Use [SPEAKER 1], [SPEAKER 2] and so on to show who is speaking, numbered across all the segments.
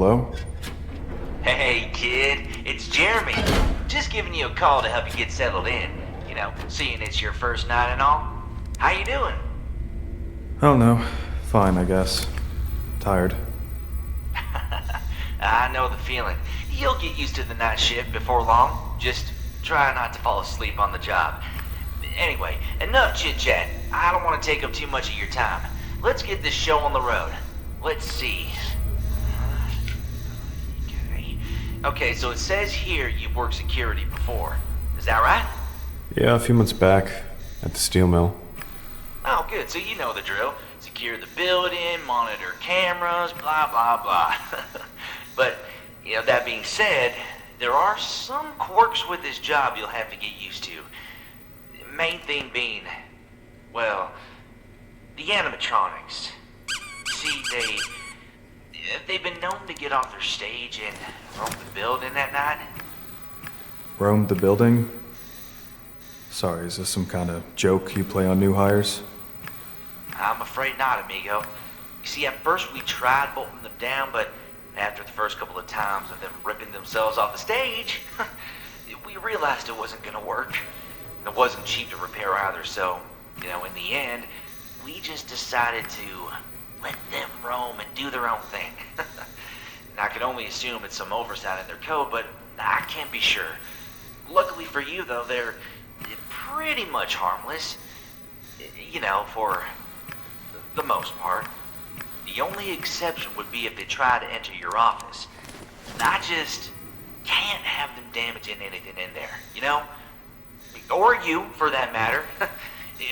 [SPEAKER 1] Hello?
[SPEAKER 2] Hey, kid, it's Jeremy. Just giving you a call to help you get settled in. Seeing it's your first night and all. How you doing?
[SPEAKER 1] I don't know. Fine, I guess. Tired.
[SPEAKER 2] I know the feeling. You'll get used to the night shift before long. Just try not to fall asleep on the job. Anyway, enough chit-chat. I don't want to take up too much of your time. Let's get this show on the road. Let's see. Okay, so it says here you've worked security before. Is that right?
[SPEAKER 1] Yeah, a few months back at the steel mill.
[SPEAKER 2] Oh, good. So you know the drill. Secure the building, monitor cameras, blah, blah, blah. But, that being said, there are some quirks with this job you'll have to get used to. Main thing being, well, the animatronics. See, they've been known to get off their stage and roam the building at night.
[SPEAKER 1] Roamed the building? Sorry, is this some kind of joke you play on new hires?
[SPEAKER 2] I'm afraid not, amigo. You see, at first we tried bolting them down, but after the first couple of times of them ripping themselves off the stage, we realized it wasn't gonna work. It wasn't cheap to repair either, so, in the end, we just decided to let them roam and do their own thing. And I can only assume it's some oversight in their code, but I can't be sure. Luckily for you, though, they're pretty much harmless. For the most part. The only exception would be if they try to enter your office. I just can't have them damaging anything in there, Or you, for that matter.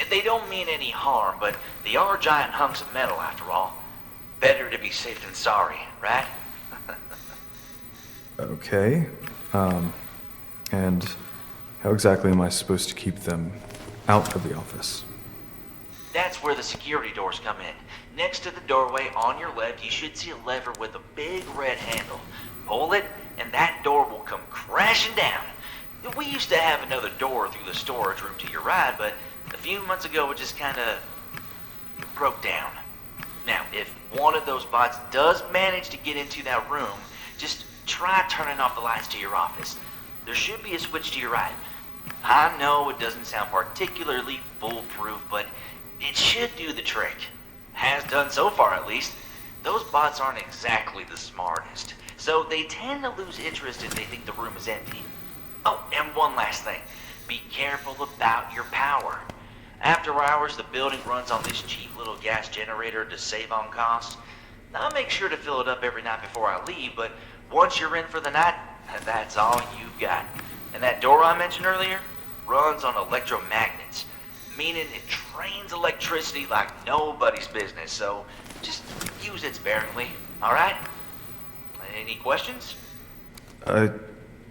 [SPEAKER 2] They don't mean any harm, but they are giant hunks of metal after all. Better to be safe than sorry, right?
[SPEAKER 1] Okay. And how exactly am I supposed to keep them out of the office?
[SPEAKER 2] That's where the security doors come in. Next to the doorway on your left, you should see a lever with a big red handle. Pull it, and that door will come crashing down. We used to have another door through the storage room to your right, but a few months ago it just kinda broke down. Now, if one of those bots does manage to get into that room, just try turning off the lights to your office. There should be a switch to your right. I know it doesn't sound particularly foolproof, but it should do the trick. Has done so far, at least. Those bots aren't exactly the smartest, so they tend to lose interest if they think the room is empty. Oh, and one last thing. Be careful about your power. After hours, the building runs on this cheap little gas generator to save on costs. I'll make sure to fill it up every night before I leave, but once you're in for the night, that's all you've got. And that door I mentioned earlier runs on electromagnets, meaning it trains electricity like nobody's business, so just use it sparingly, alright? Any questions?
[SPEAKER 1] I'm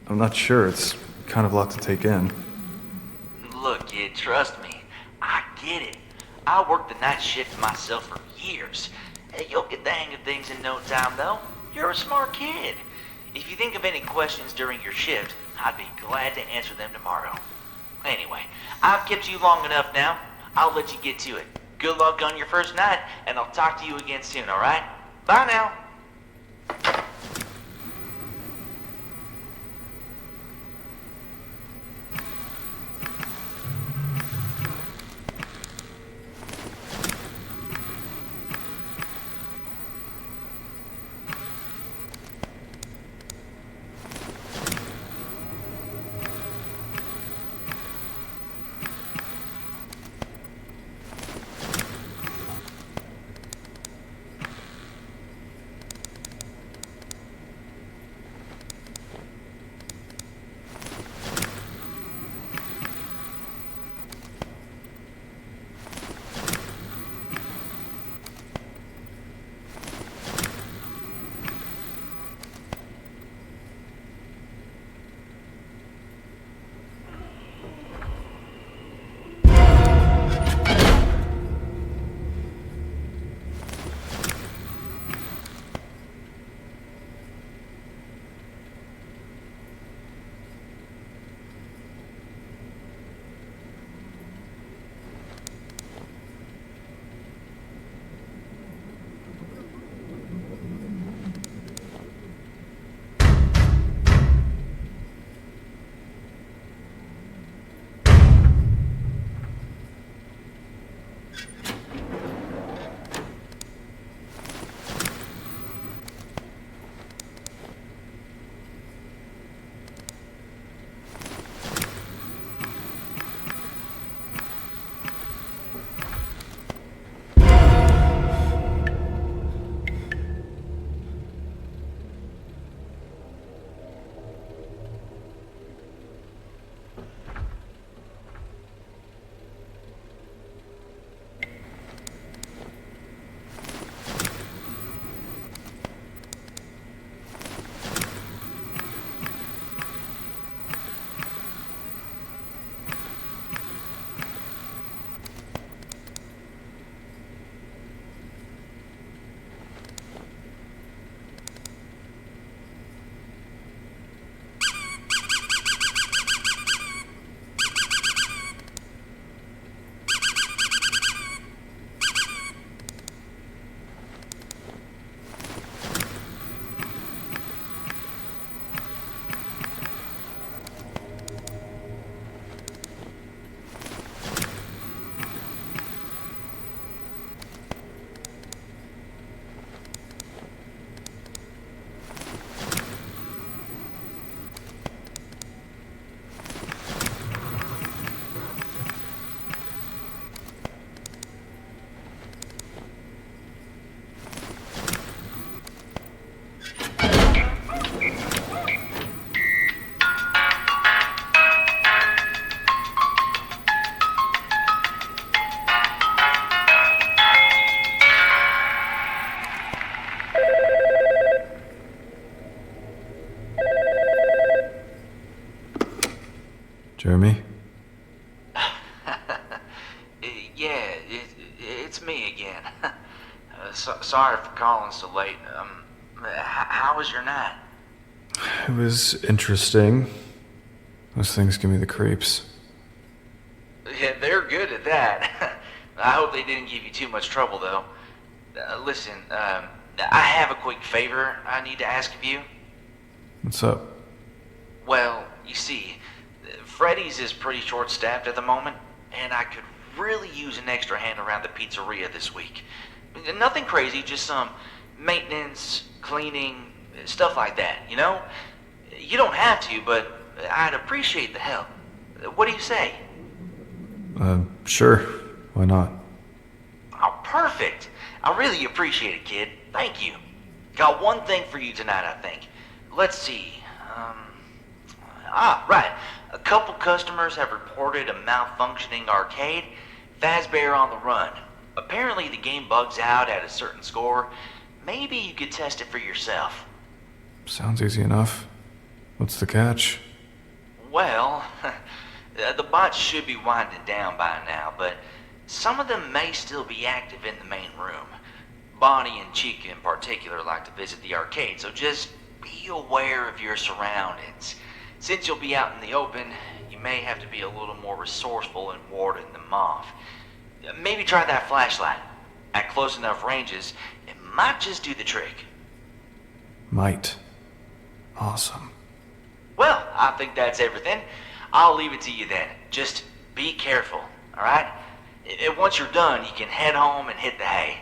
[SPEAKER 1] not sure. It's kind of a lot to take in.
[SPEAKER 2] Look, kid, trust me. I get it. I worked the night shift myself for years. You'll get the hang of things in no time, though. You're a smart kid. If you think of any questions during your shift, I'd be glad to answer them tomorrow. Anyway, I've kept you long enough now. I'll let you get to it. Good luck on your first night, and I'll talk to you again soon, alright? Bye now.
[SPEAKER 1] Jeremy?
[SPEAKER 2] Yeah, it's me again. Sorry for calling so late. How was your night?
[SPEAKER 1] It was interesting. Those things give me the creeps.
[SPEAKER 2] Yeah, they're good at that. I hope they didn't give you too much trouble, though. Listen, I have a quick favor I need to ask of you.
[SPEAKER 1] What's up?
[SPEAKER 2] Well, you see, Freddy's is pretty short-staffed at the moment, and I could really use an extra hand around the pizzeria this week. Nothing crazy, just some maintenance, cleaning, stuff like that, you know? You don't have to, but I'd appreciate the help. What do you say?
[SPEAKER 1] Sure. Why not?
[SPEAKER 2] Oh, perfect. I really appreciate it, kid. Thank you. Got one thing for you tonight, I think. Let's see. Right. A couple customers have reported a malfunctioning arcade. Fazbear on the run. Apparently the game bugs out at a certain score. Maybe you could test it for yourself.
[SPEAKER 1] Sounds easy enough. What's the catch?
[SPEAKER 2] Well, the bots should be winding down by now, but some of them may still be active in the main room. Bonnie and Chica in particular like to visit the arcade, so just be aware of your surroundings. Since you'll be out in the open, you may have to be a little more resourceful in warding them off. Maybe try that flashlight. At close enough ranges, it might just do the trick.
[SPEAKER 1] Might. Awesome.
[SPEAKER 2] Well, I think that's everything. I'll leave it to you then. Just be careful, alright? Once you're done, you can head home and hit the hay.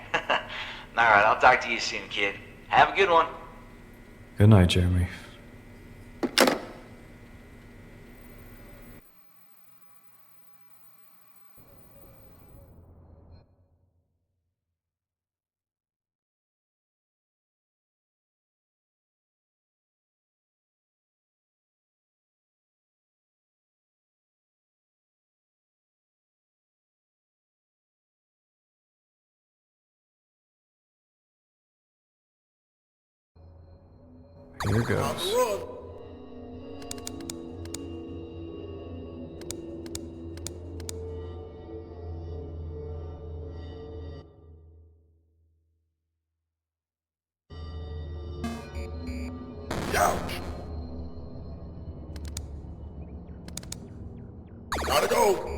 [SPEAKER 2] Alright, I'll talk to you soon, kid. Have a good one.
[SPEAKER 1] Good night, Jeremy. Here goes.
[SPEAKER 3] Ouch! Gotta go!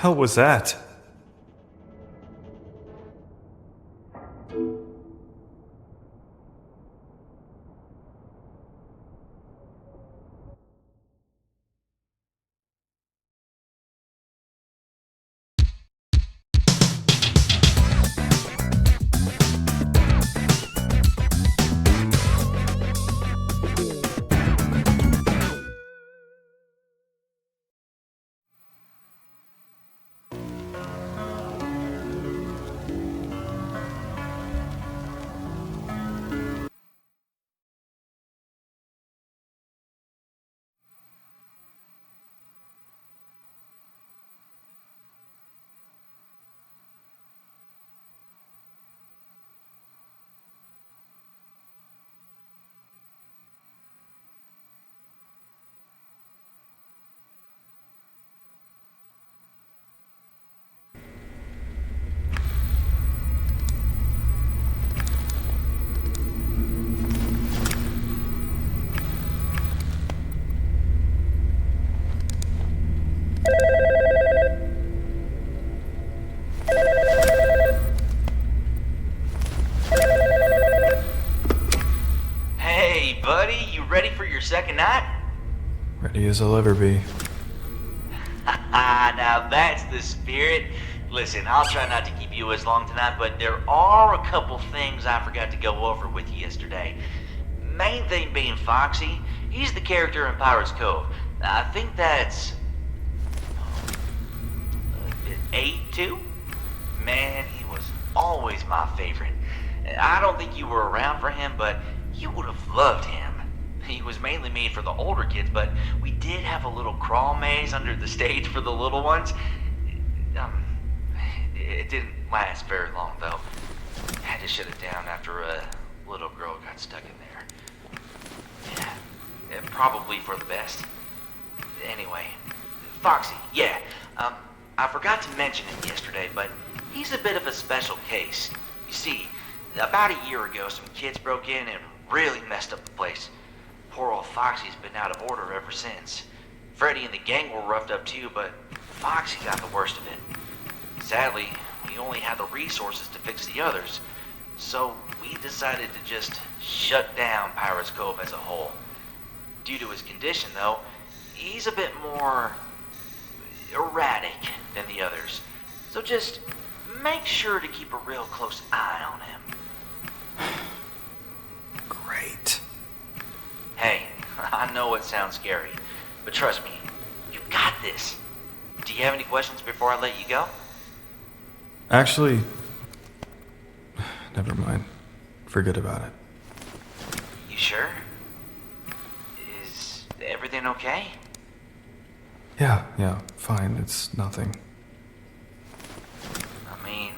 [SPEAKER 1] hell was that?
[SPEAKER 2] Hey, buddy, you ready for your second night?
[SPEAKER 1] Ready as I'll ever be.
[SPEAKER 2] Now that's the spirit. Listen, I'll try not to keep you as long tonight, but there are a couple things I forgot to go over with you yesterday. Main thing being Foxy. He's the character in Pirates Cove. I think that's... 8-2? Man, he was always my favorite. I don't think you were around for him, but you would have loved him. He was mainly made for the older kids, but we did have a little crawl maze under the stage for the little ones. It didn't last very long, though. Had to shut it down after a little girl got stuck in there. Yeah, probably for the best. Anyway, Foxy, yeah. I forgot to mention him yesterday, but he's a bit of a special case. You see, about a year ago, some kids broke in and really messed up the place. Poor old Foxy's been out of order ever since. Freddy and the gang were roughed up too, but Foxy got the worst of it. Sadly, we only had the resources to fix the others, so we decided to just shut down Pirates Cove as a whole. Due to his condition, though, he's a bit more erratic than the others, so just make sure to keep a real close eye on him.
[SPEAKER 1] Great.
[SPEAKER 2] Hey, I know it sounds scary, but trust me, you've got this. Do you have any questions before I let you go?
[SPEAKER 1] Actually, never mind. Forget about it.
[SPEAKER 2] You sure? Is everything okay?
[SPEAKER 1] Yeah, fine. It's nothing.
[SPEAKER 2] I mean,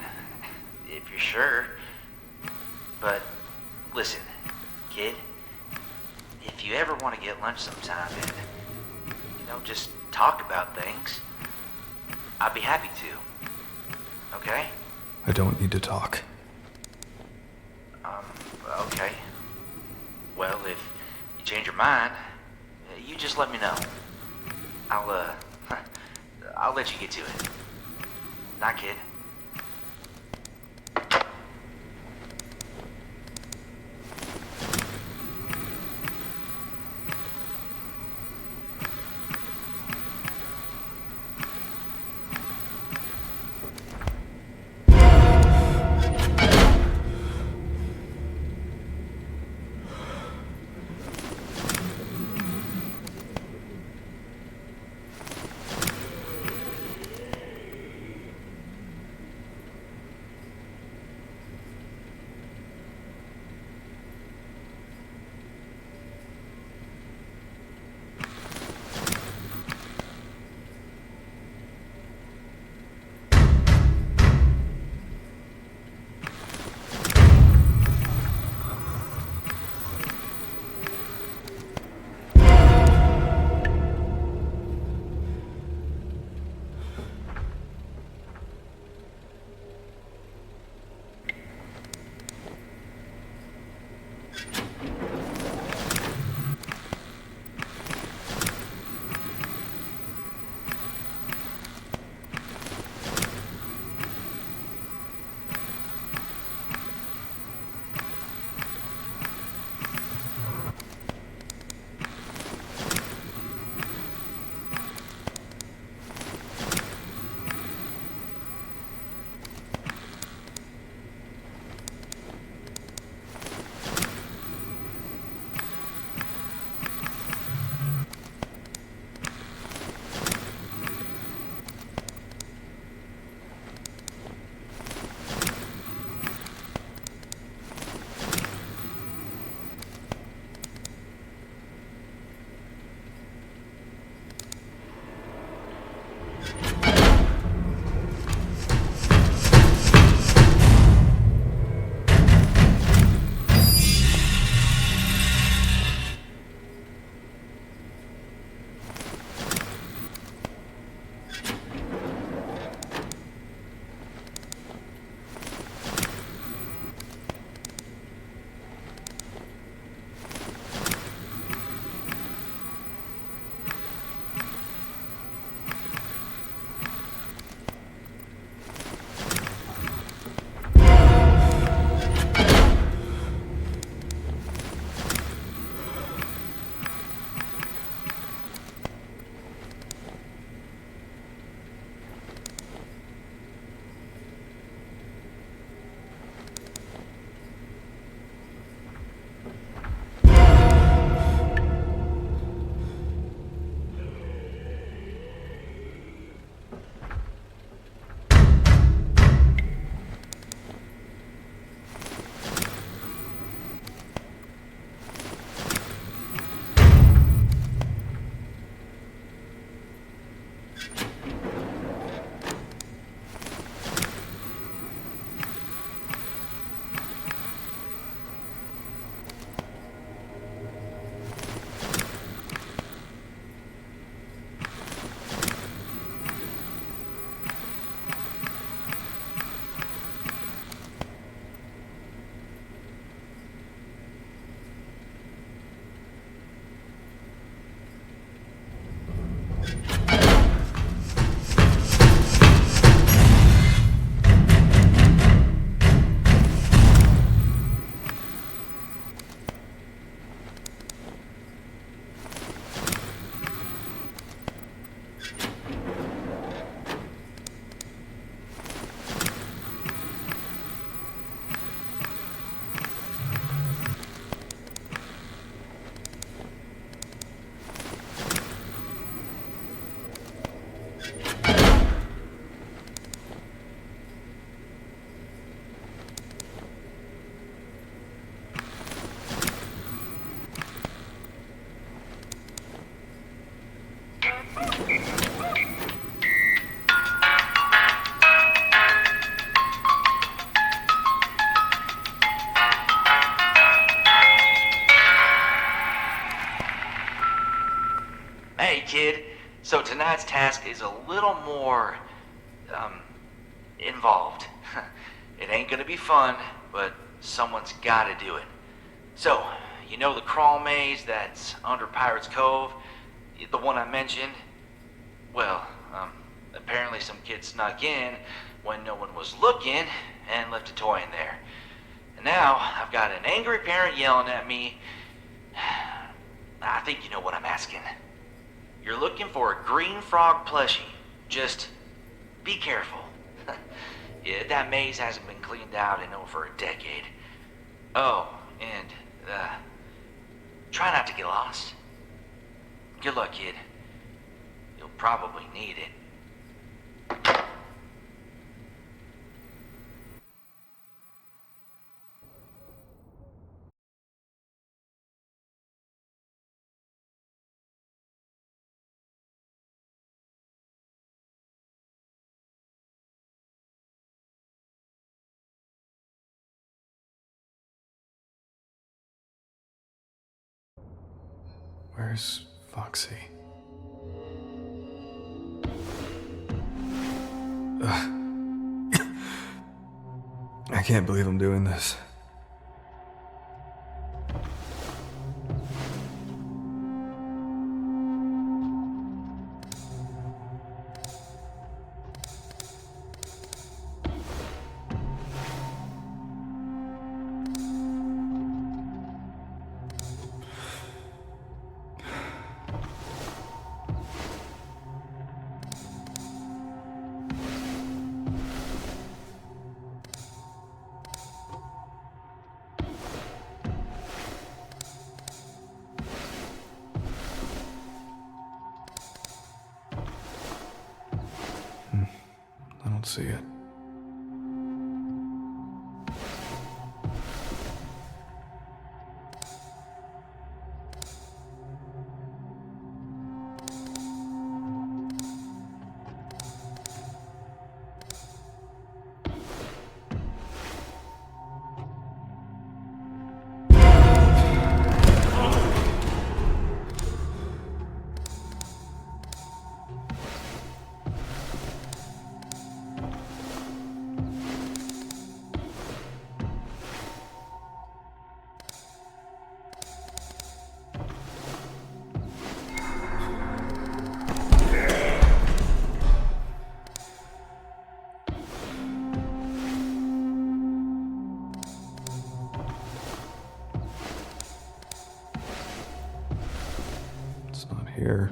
[SPEAKER 2] if you're sure. But listen, kid, if you ever want to get lunch sometime and, just talk about things, I'd be happy to. Okay?
[SPEAKER 1] I don't need to talk.
[SPEAKER 2] Okay. Well, if you change your mind, you just let me know. I'll let you get to it. Night, kid. kid. So tonight's task is a little more, involved. It ain't gonna be fun, but someone's gotta do it. So, you know the crawl maze that's under Pirate's Cove? The one I mentioned? Well, apparently some kid snuck in when no one was looking and left a toy in there. And now I've got an angry parent yelling at me. I think you know what I'm asking. You're looking for a green frog plushie. Just be careful. Yeah, that maze hasn't been cleaned out in over a decade. Oh, and, try not to get lost. Good luck, kid. You'll probably need it.
[SPEAKER 1] Where's Foxy? I can't believe I'm doing this. I don't see it. It's not here.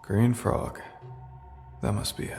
[SPEAKER 1] Green frog. That must be it.